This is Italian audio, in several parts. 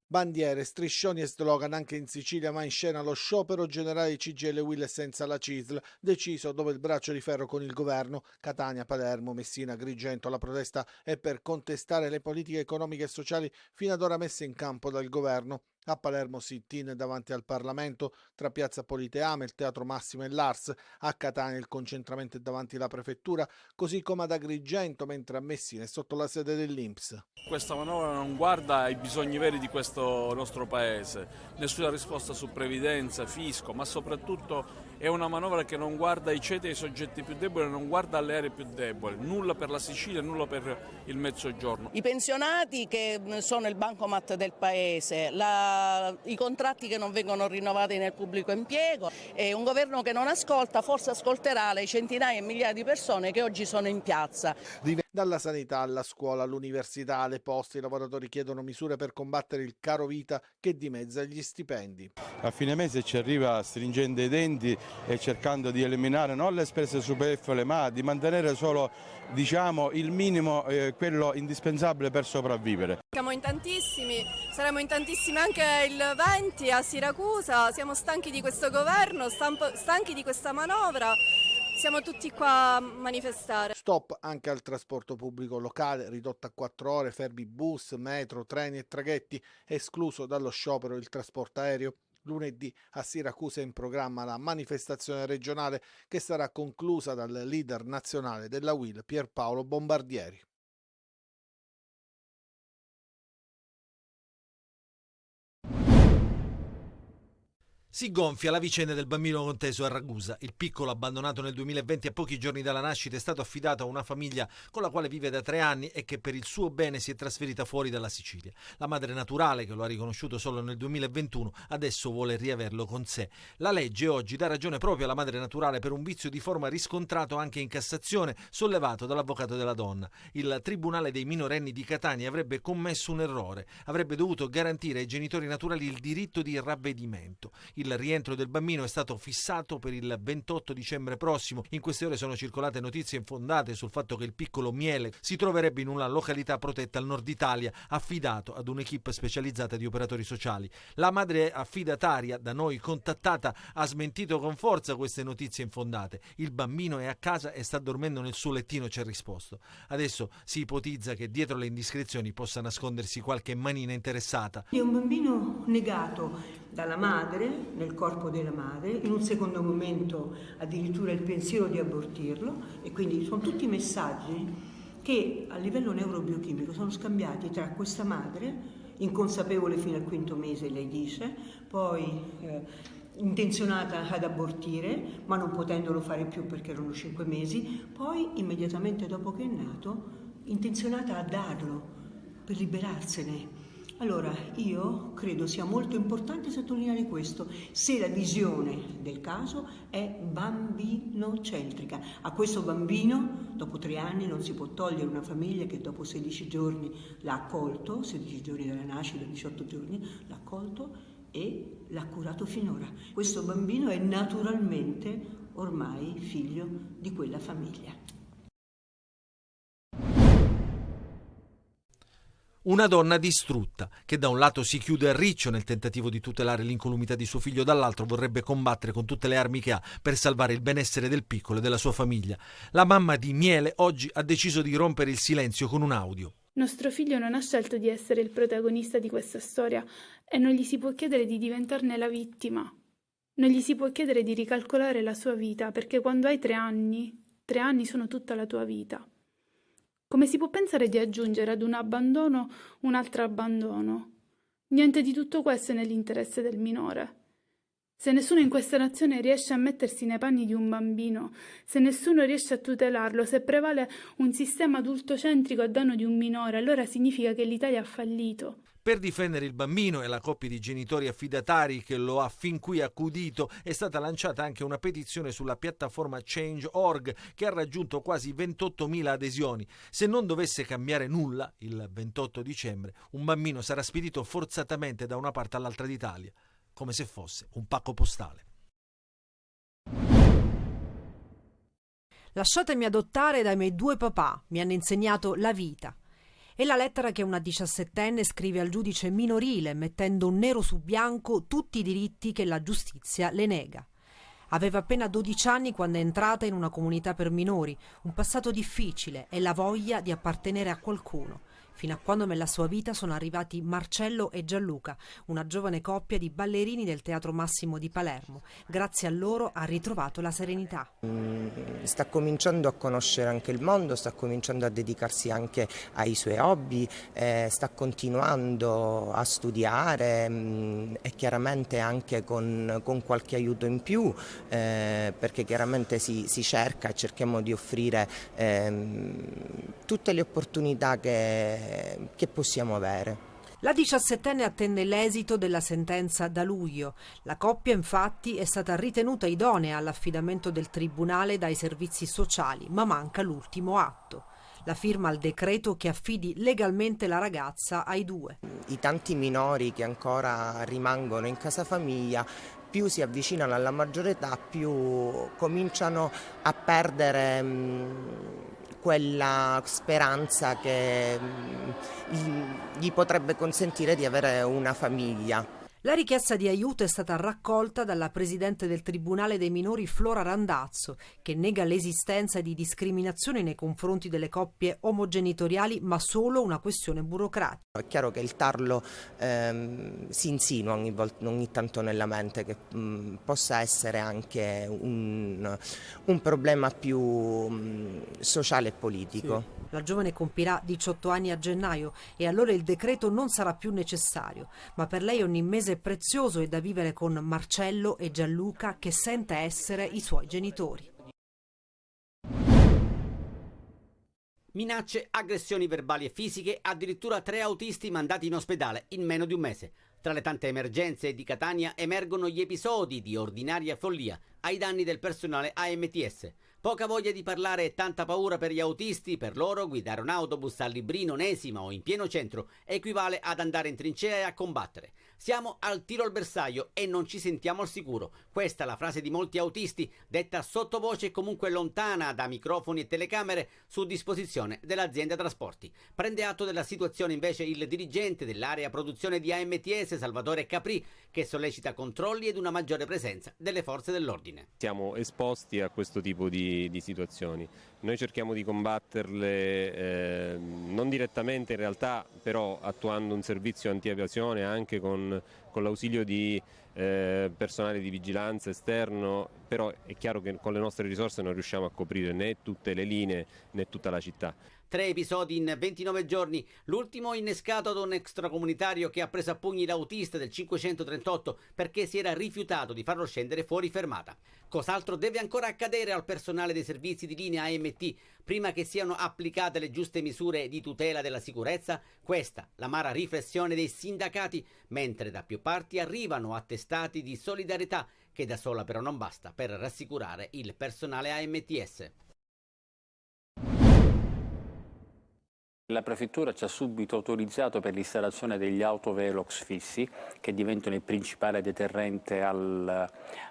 Bandiere, striscioni e slogan anche in Sicilia, ma in scena lo sciopero generale di CGIL Will senza la CISL, deciso dove il braccio di ferro con il governo, Catania, Palermo, Messina, Agrigento. La protesta è per contestare le politiche economiche e sociali fino ad ora messe in campo dal governo. A Palermo sit-in davanti al Parlamento, tra Piazza Politeama, il Teatro Massimo e l'Ars. A Catania il concentramento è davanti alla prefettura, così come ad Agrigento, mentre a Messina è sotto la sede dell'Inps. Questa manovra non guarda ai bisogni veri di questo nostro paese, nessuna risposta su previdenza, fisco, ma soprattutto è una manovra che non guarda ai ceti e ai soggetti più deboli, non guarda alle aree più deboli, nulla per la Sicilia, nulla per il Mezzogiorno. I pensionati che sono il bancomat del paese, i contratti che non vengono rinnovati nel pubblico impiego, e un governo che non ascolta, forse ascolterà le centinaia e migliaia di persone che oggi sono in piazza. Dalla sanità alla scuola, all'università, alle poste, i lavoratori chiedono misure per combattere il caro vita che dimezza gli stipendi. A fine mese ci arriva stringendo i denti e cercando di eliminare non le spese superflue, ma di mantenere solo, diciamo, il minimo, quello indispensabile per sopravvivere. Siamo in tantissimi, saremo in tantissimi anche il 20 a Siracusa, siamo stanchi di questo governo, stanchi di questa manovra. Siamo tutti qua a manifestare. Stop anche al trasporto pubblico locale, ridotto a 4 ore, fermi bus, metro, treni e traghetti, escluso dallo sciopero il trasporto aereo. Lunedì a Siracusa è in programma la manifestazione regionale che sarà conclusa dal leader nazionale della UIL Pierpaolo Bombardieri. Si gonfia la vicenda del bambino conteso a Ragusa. Il piccolo, abbandonato nel 2020 a pochi giorni dalla nascita, è stato affidato a una famiglia con la quale vive da 3 anni e che per il suo bene si è trasferita fuori dalla Sicilia. La madre naturale, che lo ha riconosciuto solo nel 2021, adesso vuole riaverlo con sé. La legge oggi dà ragione proprio alla madre naturale per un vizio di forma riscontrato anche in Cassazione, sollevato dall'avvocato della donna. Il Tribunale dei minorenni di Catania avrebbe commesso un errore. Avrebbe dovuto garantire ai genitori naturali il diritto di ravvedimento. Il rientro del bambino è stato fissato per il 28 dicembre prossimo. In queste ore sono circolate notizie infondate sul fatto che il piccolo Miele si troverebbe in una località protetta al nord Italia, affidato ad un'equipe specializzata di operatori sociali. La madre affidataria, da noi contattata, ha smentito con forza queste notizie infondate. Il bambino è a casa e sta dormendo nel suo lettino, ci ha risposto. Adesso si ipotizza che dietro le indiscrezioni possa nascondersi qualche manina interessata. È un bambino negato dalla madre, nel corpo della madre, in un secondo momento addirittura il pensiero di abortirlo, e quindi sono tutti messaggi che a livello neurobiochimico sono scambiati tra questa madre, inconsapevole fino al 5° mese, lei dice, poi intenzionata ad abortire, ma non potendolo fare più perché erano 5 mesi, poi immediatamente dopo che è nato, intenzionata a darlo per liberarsene. Allora, io credo sia molto importante sottolineare questo, se la visione del caso è bambinocentrica. A questo bambino, dopo 3 anni, non si può togliere una famiglia che dopo 16 giorni l'ha accolto, 16 giorni dalla nascita, 18 giorni, l'ha accolto e l'ha curato finora. Questo bambino è naturalmente ormai figlio di quella famiglia. Una donna distrutta, che da un lato si chiude a riccio nel tentativo di tutelare l'incolumità di suo figlio, dall'altro vorrebbe combattere con tutte le armi che ha per salvare il benessere del piccolo e della sua famiglia. La mamma di Miele oggi ha deciso di rompere il silenzio con un audio. Nostro figlio non ha scelto di essere il protagonista di questa storia e non gli si può chiedere di diventarne la vittima. Non gli si può chiedere di ricalcolare la sua vita, perché quando hai 3 anni sono tutta la tua vita. Come si può pensare di aggiungere ad un abbandono un altro abbandono? Niente di tutto questo è nell'interesse del minore. Se nessuno in questa nazione riesce a mettersi nei panni di un bambino, se nessuno riesce a tutelarlo, se prevale un sistema adultocentrico a danno di un minore, allora significa che l'Italia ha fallito. Per difendere il bambino e la coppia di genitori affidatari che lo ha fin qui accudito è stata lanciata anche una petizione sulla piattaforma Change.org che ha raggiunto quasi 28.000 adesioni. Se non dovesse cambiare nulla, il 28 dicembre, un bambino sarà spedito forzatamente da una parte all'altra d'Italia, come se fosse un pacco postale. Lasciatemi adottare dai miei 2 papà, mi hanno insegnato la vita. È la lettera che una 17enne scrive al giudice minorile, mettendo nero su bianco tutti i diritti che la giustizia le nega. Aveva appena 12 anni quando è entrata in una comunità per minori, un passato difficile e la voglia di appartenere a qualcuno, fino a quando nella sua vita sono arrivati Marcello e Gianluca, una giovane coppia di ballerini del Teatro Massimo di Palermo. Grazie a loro ha ritrovato la serenità. Sta cominciando a conoscere anche il mondo, sta cominciando a dedicarsi anche ai suoi hobby, sta continuando a studiare e chiaramente anche con qualche aiuto in più, perché chiaramente si cerca e cerchiamo di offrire tutte le opportunità che possiamo avere. La 17enne attende l'esito della sentenza da luglio. La coppia infatti è stata ritenuta idonea all'affidamento del tribunale dai servizi sociali, ma manca l'ultimo atto. La firma al decreto che affidi legalmente la ragazza ai due. I tanti minori che ancora rimangono in casa famiglia, più si avvicinano alla maggiore età, più cominciano a perdere quella speranza che gli potrebbe consentire di avere una famiglia. La richiesta di aiuto è stata raccolta dalla presidente del Tribunale dei minori Flora Randazzo, che nega l'esistenza di discriminazioni nei confronti delle coppie omogenitoriali, ma solo una questione burocratica. È chiaro che il tarlo si insinua ogni tanto nella mente, che possa essere anche un problema più sociale e politico. Sì. La giovane compirà 18 anni a gennaio e allora il decreto non sarà più necessario, ma per lei ogni mese è prezioso e da vivere con Marcello e Gianluca, che sente essere i suoi genitori. Minacce, aggressioni verbali e fisiche, addirittura 3 autisti mandati in ospedale in meno di un mese. Tra le tante emergenze di Catania emergono gli episodi di ordinaria follia ai danni del personale AMTS. Poca voglia di parlare e tanta paura per gli autisti. Per loro guidare un autobus a Librino, Nesima o in pieno centro equivale ad andare in trincea e a combattere. Siamo al tiro al bersaglio e non ci sentiamo al sicuro. Questa è la frase di molti autisti, detta sottovoce e comunque lontana da microfoni e telecamere, su disposizione dell'azienda trasporti. Prende atto della situazione invece il dirigente dell'area produzione di AMTS, Salvatore Capri, che sollecita controlli ed una maggiore presenza delle forze dell'ordine. Siamo esposti a questo tipo di situazioni. Noi cerchiamo di combatterle non direttamente in realtà, però attuando un servizio anti-evasione anche con l'ausilio di personale di vigilanza esterno, però è chiaro che con le nostre risorse non riusciamo a coprire né tutte le linee né tutta la città. 3 episodi in 29 giorni, l'ultimo innescato ad un extracomunitario che ha preso a pugni l'autista del 538 perché si era rifiutato di farlo scendere fuori fermata. Cos'altro deve ancora accadere al personale dei servizi di linea AMT prima che siano applicate le giuste misure di tutela della sicurezza? Questa l'amara riflessione dei sindacati, mentre da più parti arrivano attestati di solidarietà che da sola però non basta per rassicurare il personale AMTS. La prefettura ci ha subito autorizzato per l'installazione degli autovelox fissi, che diventano il principale deterrente alla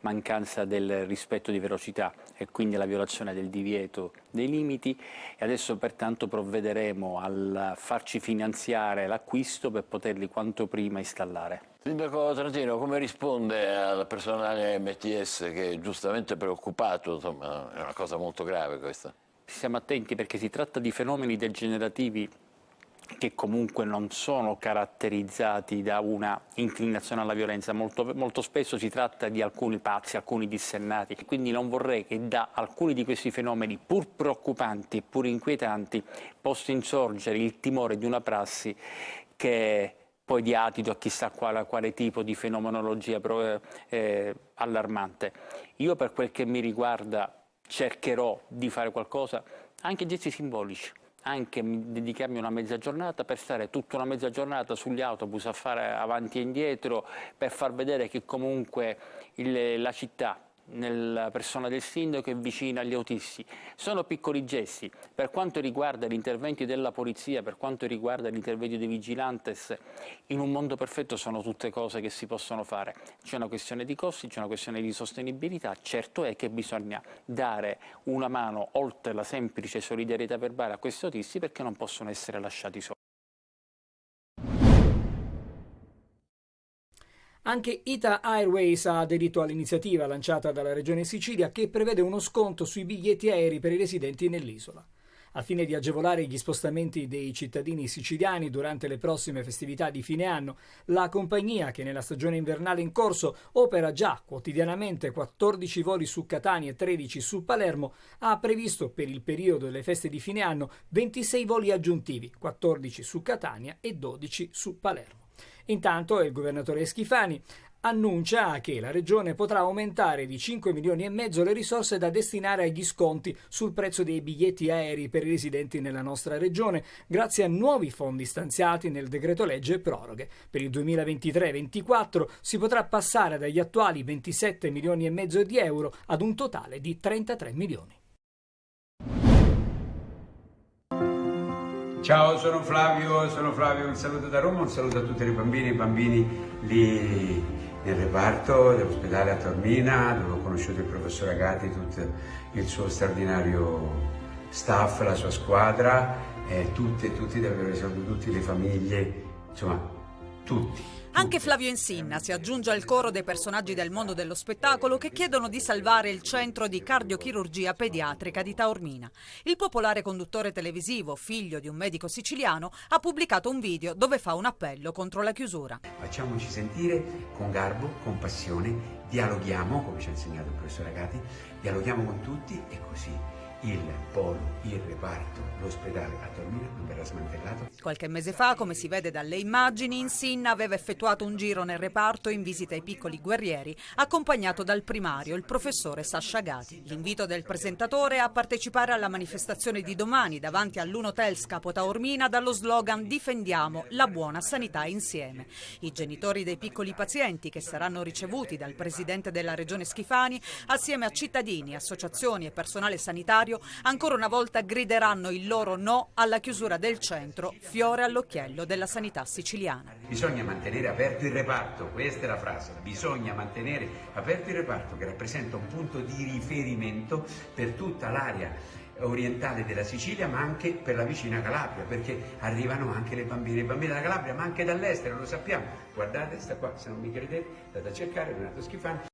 mancanza del rispetto di velocità e quindi alla violazione del divieto dei limiti, e adesso pertanto provvederemo a farci finanziare l'acquisto per poterli quanto prima installare. Sindaco Trantino, come risponde al personale MTS che è giustamente preoccupato? Insomma, è una cosa molto grave questa. Stiamo attenti perché si tratta di fenomeni degenerativi che comunque non sono caratterizzati da una inclinazione alla violenza, molto spesso si tratta di alcuni pazzi, alcuni dissennati, quindi non vorrei che da alcuni di questi fenomeni, pur preoccupanti e pur inquietanti, possa insorgere il timore di una prassi che poi dia adito a chissà quale tipo di fenomenologia allarmante. Io, per quel che mi riguarda, cercherò di fare qualcosa, anche gesti simbolici, anche dedicarmi una mezza giornata per stare tutta una mezza giornata sugli autobus a fare avanti e indietro, per far vedere che comunque la città, nella persona del sindaco, è vicina agli autisti. Sono piccoli gesti. Per quanto riguarda gli interventi della polizia, per quanto riguarda gli interventi dei vigilantes, in un mondo perfetto sono tutte cose che si possono fare. C'è una questione di costi, c'è una questione di sostenibilità. Certo è che bisogna dare una mano oltre la semplice solidarietà verbale a questi autisti, perché non possono essere lasciati soli. Anche Ita Airways ha aderito all'iniziativa lanciata dalla Regione Sicilia che prevede uno sconto sui biglietti aerei per i residenti nell'isola. Al fine di agevolare gli spostamenti dei cittadini siciliani durante le prossime festività di fine anno, la compagnia, che nella stagione invernale in corso opera già quotidianamente 14 voli su Catania e 13 su Palermo, ha previsto per il periodo delle feste di fine anno 26 voli aggiuntivi, 14 su Catania e 12 su Palermo. Intanto il governatore Schifani annuncia che la Regione potrà aumentare di 5 milioni e mezzo le risorse da destinare agli sconti sul prezzo dei biglietti aerei per i residenti nella nostra Regione, grazie a nuovi fondi stanziati nel decreto legge proroghe. Per il 2023-24 si potrà passare dagli attuali 27 milioni e mezzo di euro ad un totale di 33 milioni. Ciao, sono Flavio, un saluto da Roma, un saluto a tutti i bambini lì nel reparto dell'ospedale a Taormina, dove ho conosciuto il professor Agati, tutto il suo straordinario staff, la sua squadra, tutti davvero, siamo tutte le famiglie, insomma, tutti. Anche Flavio Insinna si aggiunge al coro dei personaggi del mondo dello spettacolo che chiedono di salvare il centro di cardiochirurgia pediatrica di Taormina. Il popolare conduttore televisivo, figlio di un medico siciliano, ha pubblicato un video dove fa un appello contro la chiusura. Facciamoci sentire con garbo, con passione, dialoghiamo, come ci ha insegnato il professor Agati, dialoghiamo con tutti e così il polo, il reparto, l'ospedale a Taormina non verrà smantellato. Qualche mese fa, come si vede dalle immagini, Insinna aveva effettuato un giro nel reparto in visita ai piccoli guerrieri, accompagnato dal primario, il professore Sasha Gati. L'invito del presentatore a partecipare alla manifestazione di domani davanti all'Unotels Capo Taormina dallo slogan "Difendiamo la buona sanità insieme". I genitori dei piccoli pazienti, che saranno ricevuti dal presidente della Regione Schifani, assieme a cittadini, associazioni e personale sanitario, ancora una volta grideranno il loro no alla chiusura del centro, fiore all'occhiello della sanità siciliana. Bisogna mantenere aperto il reparto, questa è la frase, bisogna mantenere aperto il reparto, che rappresenta un punto di riferimento per tutta l'area orientale della Sicilia, ma anche per la vicina Calabria, perché arrivano anche le bambine della Calabria, ma anche dall'estero, lo sappiamo. Guardate, sta qua, se non mi credete, andate a cercare Renato Schifani.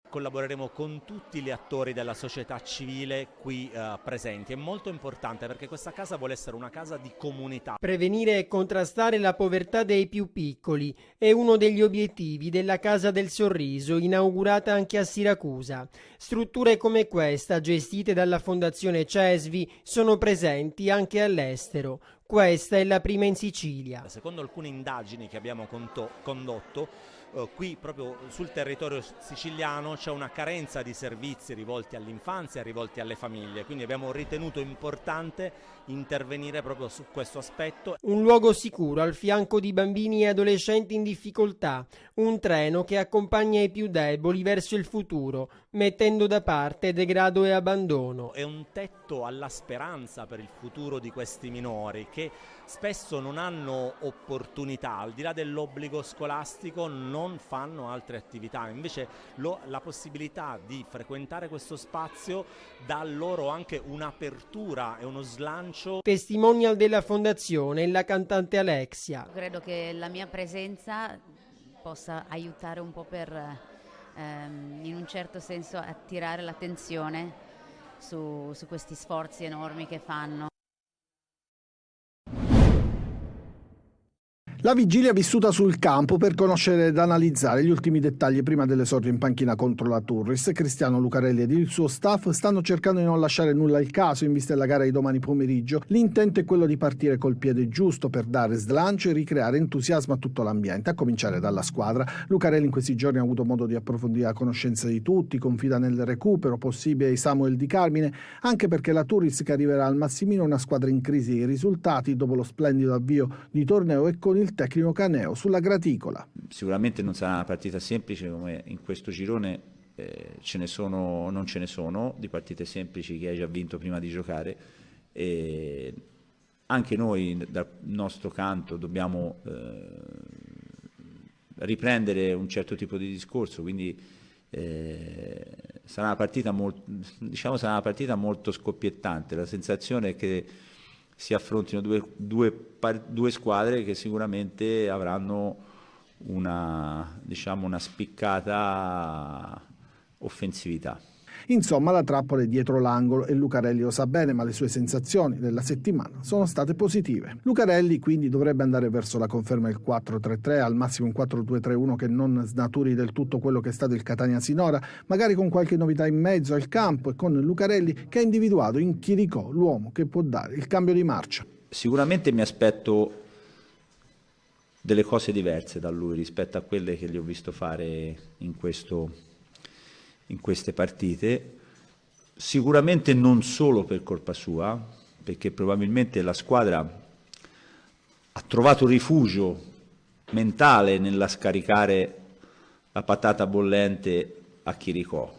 Collaboreremo con tutti gli attori della società civile qui presenti. È molto importante perché questa casa vuole essere una casa di comunità. Prevenire e contrastare la povertà dei più piccoli è uno degli obiettivi della Casa del Sorriso, inaugurata anche a Siracusa. Strutture come questa, gestite dalla Fondazione CESVI, sono presenti anche all'estero. Questa è la prima in Sicilia. Secondo alcune indagini che abbiamo condotto, qui proprio sul territorio siciliano c'è una carenza di servizi rivolti all'infanzia, rivolti alle famiglie, quindi abbiamo ritenuto importante intervenire proprio su questo aspetto. Un luogo sicuro al fianco di bambini e adolescenti in difficoltà, un treno che accompagna i più deboli verso il futuro, mettendo da parte degrado e abbandono. È un tetto alla speranza per il futuro di questi minori che spesso non hanno opportunità, al di là dell'obbligo scolastico non fanno altre attività, invece la possibilità di frequentare questo spazio dà loro anche un'apertura e uno slancio. Testimonial della fondazione la cantante Alexia. Credo che la mia presenza possa aiutare un po' per in un certo senso attirare l'attenzione su questi sforzi enormi che fanno. La vigilia vissuta sul campo per conoscere ed analizzare gli ultimi dettagli prima dell'esordio in panchina contro la Turris. Cristiano Lucarelli ed il suo staff stanno cercando di non lasciare nulla al caso in vista della gara di domani pomeriggio. L'intento è quello di partire col piede giusto per dare slancio e ricreare entusiasmo a tutto l'ambiente, a cominciare dalla squadra. Lucarelli in questi giorni ha avuto modo di approfondire la conoscenza di tutti, confida nel recupero possibile di Samuel Di Carmine, anche perché la Turris, che arriverà al Massimino, è una squadra in crisi dei risultati dopo lo splendido avvio di torneo e con il tecnico Caneo sulla graticola. Sicuramente non sarà una partita semplice, come in questo girone non ce ne sono di partite semplici che hai già vinto prima di giocare, e anche noi dal nostro canto dobbiamo riprendere un certo tipo di discorso, quindi sarà una partita molto, sarà una partita molto scoppiettante. La sensazione è che si affrontino due squadre che sicuramente avranno una spiccata offensività. Insomma, la trappola è dietro l'angolo e Lucarelli lo sa bene, ma le sue sensazioni della settimana sono state positive. Lucarelli quindi dovrebbe andare verso la conferma del 4-3-3, al massimo un 4-2-3-1 che non snaturi del tutto quello che è stato il Catania sinora, magari con qualche novità in mezzo al campo e con Lucarelli che ha individuato in Chiricò l'uomo che può dare il cambio di marcia. Sicuramente mi aspetto delle cose diverse da lui rispetto a quelle che gli ho visto fare in queste partite, sicuramente non solo per colpa sua, perché probabilmente la squadra ha trovato rifugio mentale nella scaricare la patata bollente a Chiricò.